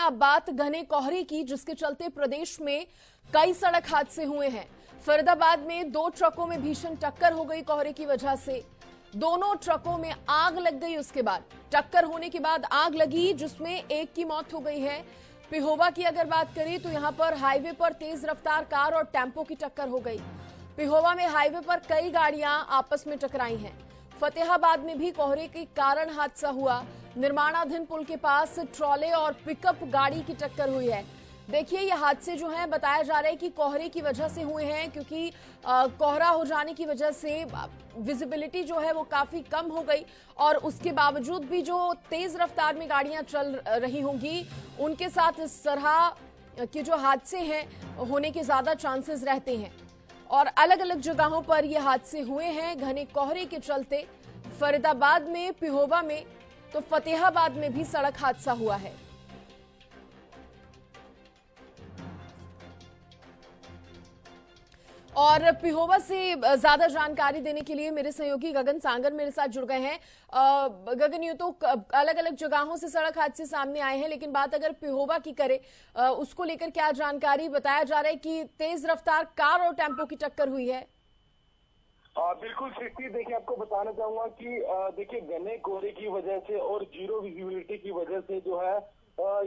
अब बात घने कोहरे की, जिसके चलते प्रदेश में कई सड़क हादसे हुए हैं। फरीदाबाद में 2 ट्रकों में भीषण टक्कर हो गई कोहरे की वजह से। दोनों ट्रकों में आग लग गई। उसके बाद टक्कर होने के बाद आग लगी, जिसमें एक की मौत हो गई है। पिहोवा की अगर बात करें तो यहां पर हाईवे पर तेज रफ्तार कार और टेम्पो की टक्कर हो गई। पिहोवा में हाईवे पर कई गाड़ियां आपस में टकराई हैं। फतेहाबाद में भी कोहरे के कारण हादसा हुआ। निर्माणाधीन पुल के पास ट्रॉले और पिकअप गाड़ी की टक्कर हुई है। देखिए, ये हादसे जो हैं बताया जा रहा है कि कोहरे की वजह से हुए हैं, क्योंकि कोहरा हो जाने की वजह से विजिबिलिटी जो है वो काफी कम हो गई और उसके बावजूद भी जो तेज रफ्तार में गाड़ियां चल रही होंगी, उनके साथ इस तरह के जो हादसे हैं होने के ज्यादा चांसेस रहते हैं। और अलग अलग जगहों पर ये हादसे हुए हैं घने कोहरे के चलते। फरीदाबाद में, पिहोवा में, तो फतेहाबाद में भी सड़क हादसा हुआ है। और पिहोवा से ज्यादा जानकारी देने के लिए मेरे सहयोगी गगन सांगर मेरे साथ जुड़ गए हैं। गगन, यूं तो अलग अलग जगहों से सड़क हादसे सामने आए हैं, लेकिन बात अगर पिहोवा की करें, उसको लेकर क्या जानकारी? बताया जा रहा है कि तेज रफ्तार कार और टेम्पो की टक्कर हुई है। बिल्कुल सृष्टि, देखिए आपको बताना चाहूंगा कि देखिए घने कोहरे की वजह से और जीरो विजिबिलिटी की वजह से जो है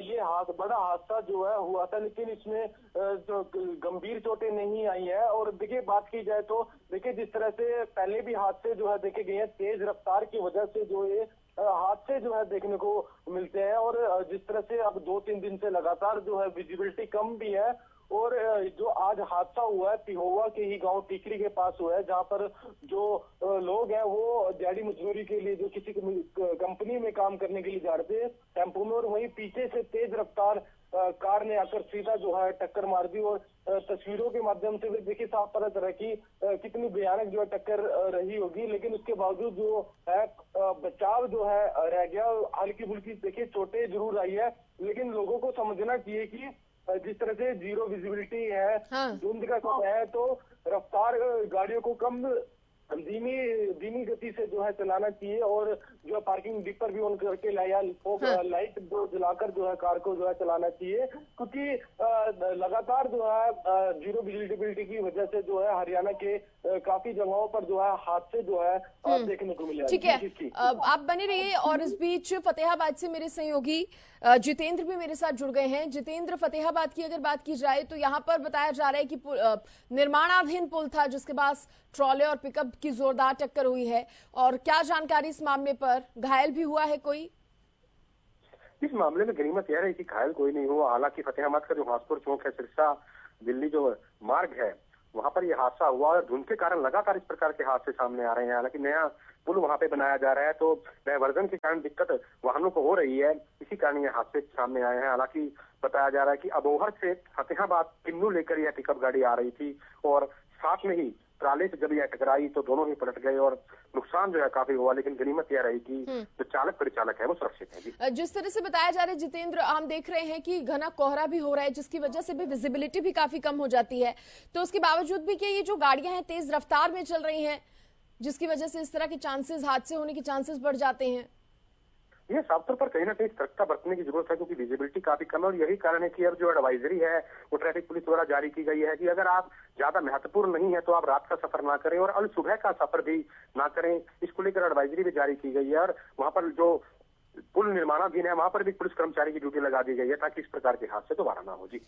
ये बड़ा हादसा जो है हुआ था, लेकिन इसमें जो गंभीर चोटें नहीं आई है। और देखिए बात की जाए तो देखिए जिस तरह से पहले भी हादसे जो है देखे गए हैं, तेज रफ्तार की वजह से जो ये हादसे जो है देखने को मिलते हैं। और जिस तरह से अब 2-3 दिन से लगातार जो है विजिबिलिटी कम भी है। और जो आज हादसा हुआ है पिहोवा के ही गांव टिकरी के पास हुआ है, जहां पर जो लोग हैं वो दिहाड़ी मजदूरी के लिए जो किसी कंपनी में काम करने के लिए जा रहे थे टेम्पो में, और वहीं पीछे से तेज रफ्तार कार ने आकर सीधा जो है टक्कर मार दी। और तस्वीरों के माध्यम से देखिए साफ पता चला कि कितनी भयानक जो है टक्कर रही होगी, लेकिन उसके बावजूद जो है बचाव जो है रह गया। हल्की फुल्की देखिए चोटें जरूर आई है, लेकिन लोगों को समझना चाहिए कि जिस तरह से जीरो विजिबिलिटी है, धुंध का समय है, तो रफ्तार गाड़ियों को कम धीमी गति से जो है चलाना चाहिए। और जो है पार्किंग डिपर भी ऑन करके लाइट जो जलाकर जो है कार को जो है चलाना चाहिए, क्योंकि लगातार जो है जीरो विजिबिलिटी की वजह से जो है हरियाणा के काफी जगहों पर जो है हादसे जो है देखने को मिले। ठीक है, आप बने रहिए। और इस बीच फतेहाबाद से मेरे सहयोगी जितेंद्र भी मेरे साथ जुड़ गए हैं। जितेंद्र, फतेहाबाद की अगर बात की जाए तो यहाँ पर बताया जा रहा है कि निर्माणाधीन पुल था, जिसके पास ट्रॉले और पिकअप की जोरदार टक्कर हुई है। और क्या जानकारी इस मामले पर? घायल भी हुआ है कोई? इस मामले में गनीमत यह रही कि घायल कोई नहीं हुआ। हालांकि फतेहाबाद का जो हासपुर चौक है, सिरसा दिल्ली जो मार्ग है, वहां पर यह हादसा हुआ और धुंध के कारण लगातार इस प्रकार के हादसे सामने आ रहे हैं। हालांकि नया पुल वहां पे बनाया जा रहा है, तो डायवर्जन के कारण दिक्कत वाहनों को हो रही है, इसी कारण ये हादसे सामने आए हैं। हालांकि बताया जा रहा है कि अबोहर से फतेहाबाद किन्नू लेकर यह पिकअप गाड़ी आ रही थी और साथ में ही ट्राले से जब यह टकराई तो दोनों ही पलट गए और नुकसान जो है काफी हुआ, लेकिन गनीमत यह रही कि जो चालक परिचालक है वो सुरक्षित है। जी, जिस तरह से बताया जा रहा है जितेंद्र, हम देख रहे हैं कि घना कोहरा भी हो रहा है, जिसकी वजह से भी विजिबिलिटी भी काफी कम हो जाती है। तो उसके बावजूद भी कि ये जो गाड़ियां हैं तेज रफ्तार में चल रही हैं, जिसकी वजह से इस तरह के चांसेस, हादसे होने के चांसेस बढ़ जाते हैं। ये साफ तौर पर कहीं ना कहीं सतर्कता बरतने की जरूरत है, क्योंकि विजिबिलिटी काफी कम है। और यही कारण है कि अब जो एडवाइजरी है वो ट्रैफिक पुलिस द्वारा जारी की गई है कि अगर आप ज्यादा महत्वपूर्ण नहीं है तो आप रात का सफर ना करें और अल सुबह का सफर भी ना करें। इसको लेकर एडवाइजरी भी जारी की गई है। और वहां पर जो पुल निर्माणाधीन है वहां पर भी पुलिस कर्मचारी की ड्यूटी लगा दी गई है, ताकि इस प्रकार के हादसे दोबारा ना हो। जी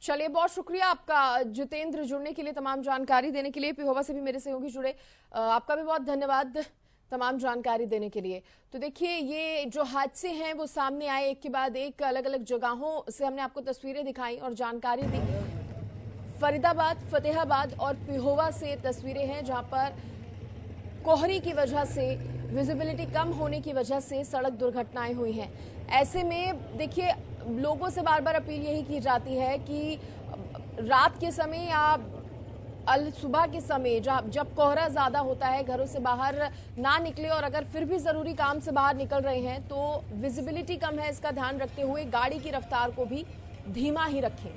चलिए, बहुत शुक्रिया आपका जितेंद्र, जुड़ने के लिए, तमाम जानकारी देने के लिए। पिहोवा से भी मेरे सहयोगी जुड़े, आपका भी बहुत धन्यवाद तमाम जानकारी देने के लिए। तो देखिए, ये जो हादसे हैं वो सामने आए एक के बाद एक, अलग अलग जगहों से हमने आपको तस्वीरें दिखाई और जानकारी दी। फरीदाबाद, फतेहाबाद और पिहोवा से तस्वीरें हैं, जहां पर कोहरे की वजह से, विजिबिलिटी कम होने की वजह से सड़क दुर्घटनाएं हुई हैं। ऐसे में देखिए, लोगों से बार बार अपील यही की जाती है कि रात के समय या अल सुबह के समय जब कोहरा ज्यादा होता है, घरों से बाहर ना निकले। और अगर फिर भी जरूरी काम से बाहर निकल रहे हैं तो विजिबिलिटी कम है, इसका ध्यान रखते हुए गाड़ी की रफ्तार को भी धीमा ही रखें।